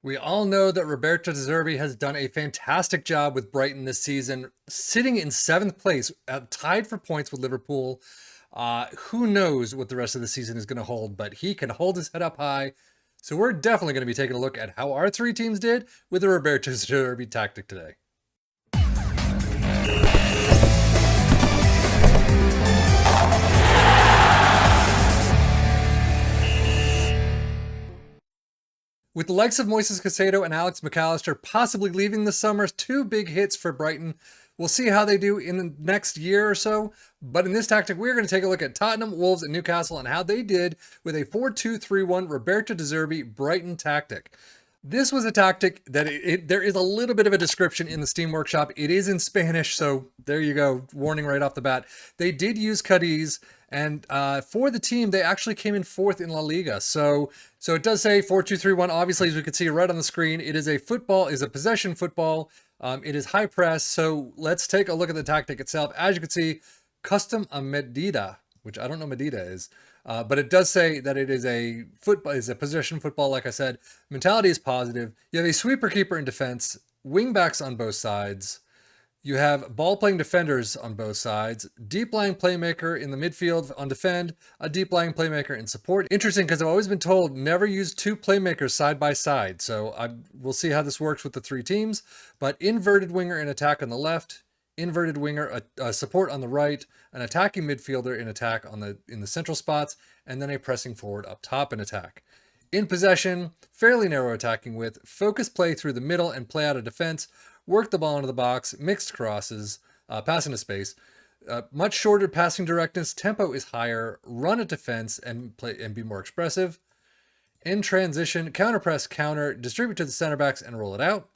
We all know that Roberto De Zerbi has done a fantastic job with Brighton this season, sitting in seventh place, tied for points with Liverpool. Who knows what the rest of the season is going to hold, but he can hold his head up high. So we're definitely going to be taking a look at how our three teams did with the Roberto De Zerbi tactic today. With the likes of Moises Caicedo and Alex McAllister possibly leaving this summer, two big hits for Brighton. We'll see how they do in the next year or so. But in this tactic, we're going to take a look at Tottenham, Wolves, and Newcastle and how they did with a 4-2-3-1 Roberto De Zerbi Brighton tactic. This was a tactic that there is a little bit of a description in the Steam Workshop. It is in Spanish, so there you go. Warning right off the bat. They did use Cadiz, and for the team, they actually came in fourth in La Liga. So it does say 4-2-3-1. Obviously, as we can see right on the screen, it is a possession football. It is high press. So let's take a look at the tactic itself. As you can see, custom a medida, which I don't know medida is. But it does say that it is a possession football. Like I said, mentality is positive. You have a sweeper keeper in defense, wing backs on both sides. You have ball playing defenders on both sides, deep lying playmaker in the midfield on defend, a deep lying playmaker in support. Interesting, because I've always been told never use two playmakers side by side. So we'll see how this works with the three teams. But inverted winger in attack on the left, inverted winger, support on the right, an attacking midfielder in attack in the central spots, and then a pressing forward up top in attack. In possession, fairly narrow attacking width, focus play through the middle and play out of defense, work the ball into the box, mixed crosses, pass into space, much shorter passing directness, tempo is higher, run at defense and be more expressive. In transition, counter press, counter, distribute to the center backs and roll it out.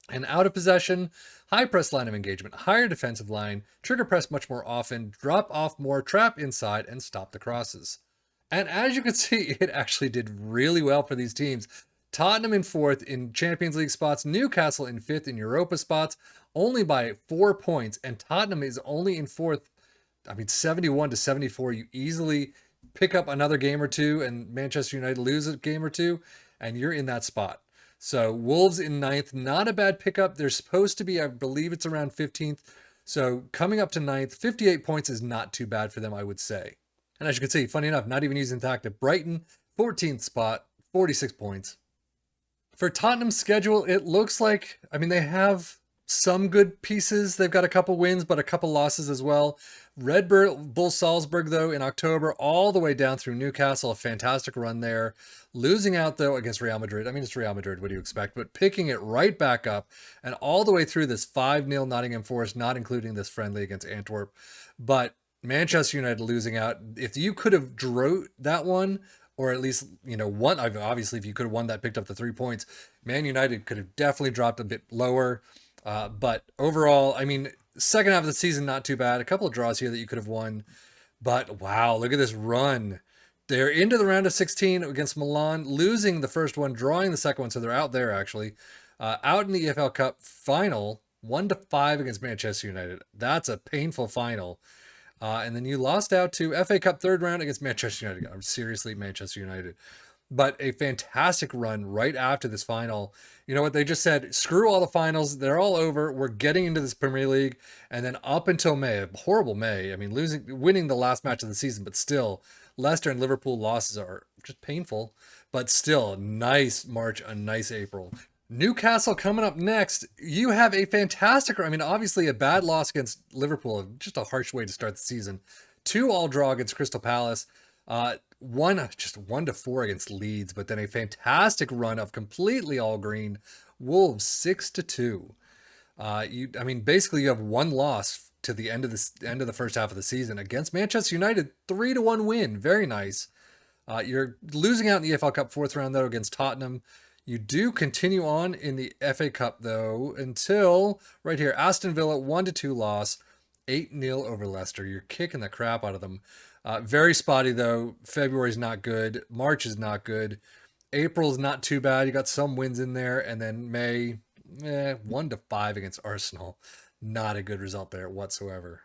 And out of possession, high press line of engagement, higher defensive line, trigger press much more often, drop off more, trap inside, and stop the crosses. And as you can see, it actually did really well for these teams. Tottenham in fourth in Champions League spots, Newcastle in fifth in Europa spots, only by 4 points, and Tottenham is only in fourth. 71-74. You easily pick up another game or two, and Manchester United lose a game or two, and you're in that spot. So Wolves in ninth, not a bad pickup. They're supposed to be, I believe it's around 15th. So coming up to ninth, 58 points is not too bad for them, I would say. And as you can see, funny enough, not even using tactic. Brighton, 14th spot, 46 points. For Tottenham's schedule, it looks like, they have some good pieces. They've got a couple wins, but a couple losses as well. Red Bull Salzburg, though, in October, all the way down through Newcastle, a fantastic run there. Losing out, though, against Real Madrid. It's Real Madrid, what do you expect? But picking it right back up and all the way through this 5-0 Nottingham Forest, not including this friendly against Antwerp. But Manchester United losing out. If you could have drew that one, or at least, won, obviously, if you could have won that, picked up the 3 points, Man United could have definitely dropped a bit lower. But overall, second half of the season, not too bad. A couple of draws here that you could have won. But wow, look at this run. They're into the round of 16 against Milan, losing the first one, drawing the second one. So they're out there, actually. Out in the EFL Cup final, 1-5 against Manchester United. That's a painful final. And then you lost out to FA Cup third round against Manchester United. I'm seriously Manchester United. But a fantastic run right after this final. You know what? They just said, screw all the finals. They're all over. We're getting into this Premier League. And then up until May, a horrible May. Winning the last match of the season, but still, Leicester and Liverpool losses are just painful. But still, a nice March, a nice April. Newcastle coming up next. You have a fantastic, obviously a bad loss against Liverpool, just a harsh way to start the season. 2 all draw against Crystal Palace. 1-4 against Leeds, but then a fantastic run of completely all green. Wolves 6-2. Basically you have one loss to the end of the first half of the season against Manchester United. 3-1 win, very nice. You're losing out in the EFL Cup fourth round though against Tottenham. You do continue on in the FA Cup though until right here, Aston Villa 1-2 loss, 8-0 over Leicester. You're kicking the crap out of them. Very spotty though. February's not good. March is not good. April's not too bad. You got some wins in there, and then May, 1-5 against Arsenal. Not a good result there whatsoever.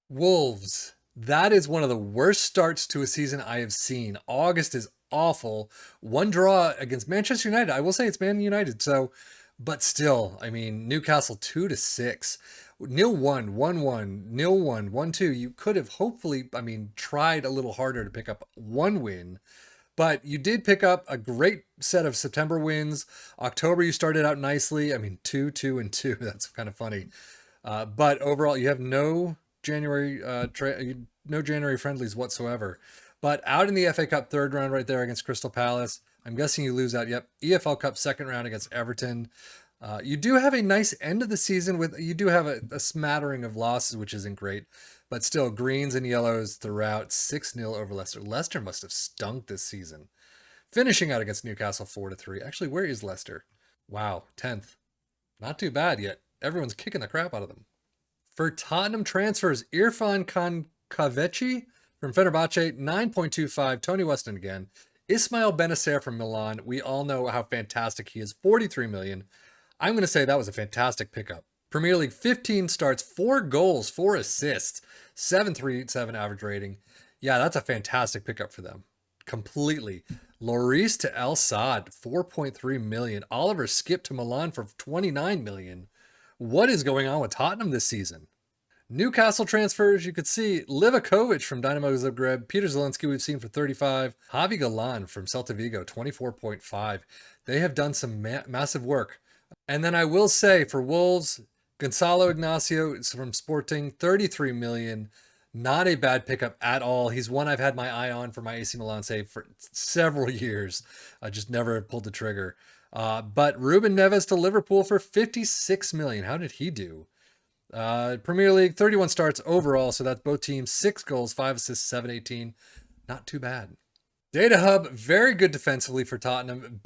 Wolves. That is one of the worst starts to a season I have seen. August is awful. One draw against Manchester United. I will say it's Man United. So, but still, I mean, Newcastle 2-6. 0-1, 1-1, 0-1, 1-2. You could have hopefully, I mean, tried a little harder to pick up one win. But you did pick up a great set of September wins. October, you started out nicely. I mean, 2-2-2. That's kind of funny. But overall, you have no January no January friendlies whatsoever. But out in the FA Cup third round right there against Crystal Palace. I'm guessing you lose out. Yep. EFL Cup second round against Everton. You do have a nice end of the season you do have a smattering of losses, which isn't great. But still, greens and yellows throughout. 6-0 over Leicester. Leicester must have stunk this season. Finishing out against Newcastle 4-3. Actually, where is Leicester? Wow, 10th. Not too bad yet. Everyone's kicking the crap out of them. For Tottenham transfers, Irfan Kaveci from Fenerbahce, 9.25. Tony Weston again. Ismail Benacer from Milan. We all know how fantastic he is. 43 million. I'm going to say that was a fantastic pickup. Premier League, 15 starts, 4 goals, 4 assists, 7.37 average rating. Yeah, that's a fantastic pickup for them. Completely. Lloris to El Saad, 4.3 million. Oliver Skip to Milan for 29 million. What is going on with Tottenham this season? Newcastle transfers, you could see Livakovic from Dynamo Zagreb, Peter Zielinski we've seen for 35, Javi Galan from Celta Vigo, 24.5. They have done some massive work. And then I will say for Wolves, Gonzalo Ignacio from Sporting, 33 million. Not a bad pickup at all. He's one I've had my eye on for my AC Milan save for several years. I just never pulled the trigger. But Ruben Neves to Liverpool for 56 million. How did he do? Premier League, 31 starts overall. So that's both teams, 6 goals, 5 assists, 7.18. Not too bad. Data Hub, very good defensively for Tottenham.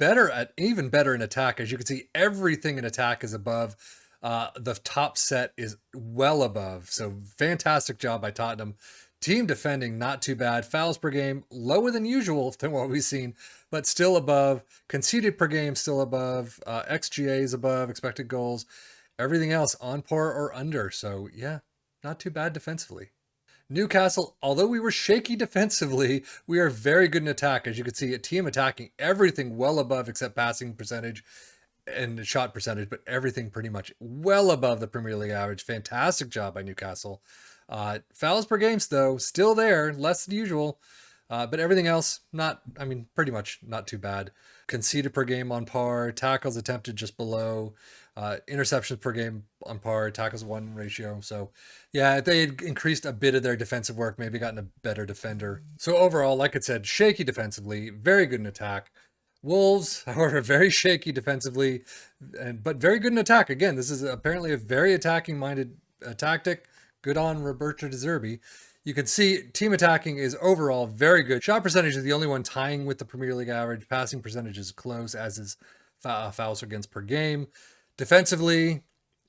Even better in attack. As you can see, everything in attack is above. The top set is well above. So fantastic job by Tottenham. Team defending, not too bad. Fouls per game, lower than usual than what we've seen, but still above. Conceded per game, still above. XGA is above, expected goals. Everything else on par or under. So yeah, not too bad defensively. Newcastle, although we were shaky defensively, we are very good in attack. As you can see, a team attacking everything well above except passing percentage and shot percentage, but everything pretty much well above the Premier League average. Fantastic job by Newcastle. Fouls per game, though, still there, less than usual. But everything else, pretty much not too bad. Conceded per game on par, tackles attempted just below, interceptions per game on par, tackles 1 ratio. So yeah, they had increased a bit of their defensive work, maybe gotten a better defender. So overall, like I said, shaky defensively, very good in attack. Wolves, however, very shaky defensively, but very good in attack. Again, this is apparently a very attacking-minded tactic. Good on Roberto De Zerbi. You can see team attacking is overall very good. Shot percentage is the only one tying with the Premier League average. Passing percentage is close, as is fouls against per game. Defensively,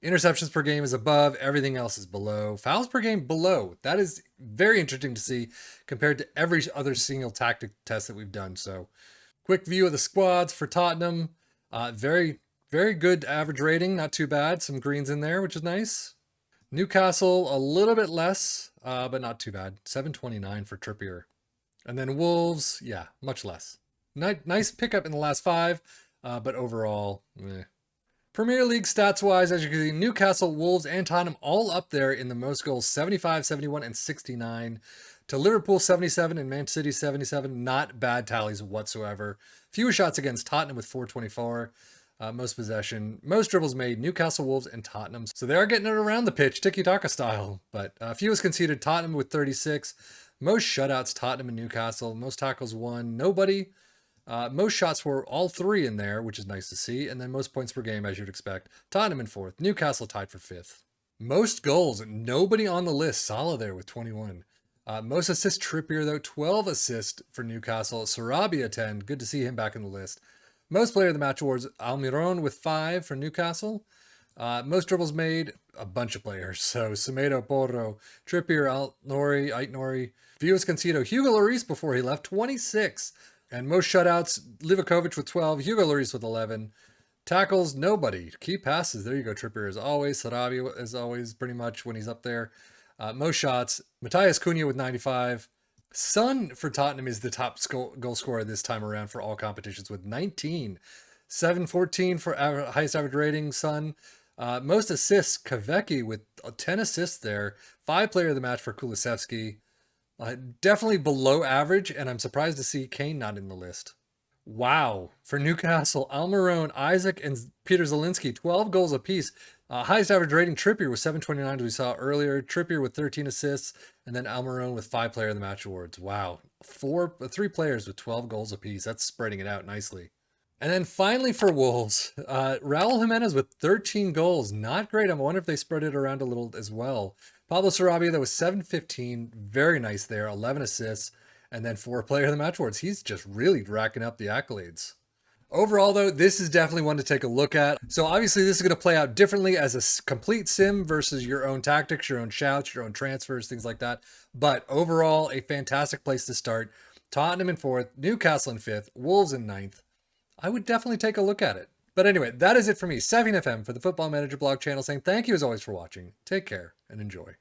interceptions per game is above. Everything else is below. Fouls per game below. That is very interesting to see compared to every other single tactic test that we've done. So quick view of the squads for Tottenham. Very, very good average rating. Not too bad. Some greens in there, which is nice. Newcastle, a little bit less, but not too bad. 7.29 for Trippier. And then Wolves, yeah, much less. Nice pickup in the last 5, but overall, Premier League stats-wise, as you can see, Newcastle, Wolves, and Tottenham all up there in the most goals, 75, 71, and 69. To Liverpool, 77, and Man City, 77. Not bad tallies whatsoever. Fewer shots against Tottenham with 424. Most possession, most dribbles made, Newcastle, Wolves, and Tottenham. So they are getting it around the pitch, tiki-taka style. But fewest conceded, Tottenham with 36. Most shutouts, Tottenham and Newcastle. Most tackles won, nobody. Most shots were all 3 in there, which is nice to see. And then most points per game, as you'd expect. Tottenham in 4th, Newcastle tied for 5th. Most goals, nobody on the list. Salah there with 21. Most assists, Trippier though, 12 assists for Newcastle. Sarabia 10, good to see him back in the list. Most player of the match awards, Almiron with 5 for Newcastle. Most dribbles made, a bunch of players. So Semedo, Porro, Trippier, Ait-Nouri. Fewest conceded, Hugo Lloris before he left, 26. And most shutouts, Livakovic with 12, Hugo Lloris with 11. Tackles, nobody. Key passes, there you go, Trippier as always. Sarabia as always, pretty much when he's up there. Most shots, Matthias Cunha with 95. Son for Tottenham is the top goal scorer this time around for all competitions with 19. 714 for highest average rating, Son. Most assists, Kavecki with 10 assists there. 5 player of the match for Kulusevski. Definitely below average, and I'm surprised to see Kane not in the list. Wow. For Newcastle, Almiron, Isaac, and Peter Zielinski, 12 goals apiece. Highest average rating, Trippier with 729, as we saw earlier. Trippier with 13 assists, and then Almiron with 5 player of the match awards. Wow. 3 players with 12 goals apiece. That's spreading it out nicely. And then finally for Wolves, Raul Jimenez with 13 goals. Not great. I wonder if they spread it around a little as well. Pablo Sarabia, that was 715. Very nice there. 11 assists. And then 4 player of the match awards. He's just really racking up the accolades. Overall, though, this is definitely one to take a look at. So obviously this is going to play out differently as a complete sim versus your own tactics, your own shouts, your own transfers, things like that. But overall, a fantastic place to start. Tottenham in 4th, Newcastle in 5th, Wolves in 9th. I would definitely take a look at it. But anyway, that is it for me, Savvy FM for the Football Manager blog channel, saying thank you as always for watching. Take care and enjoy.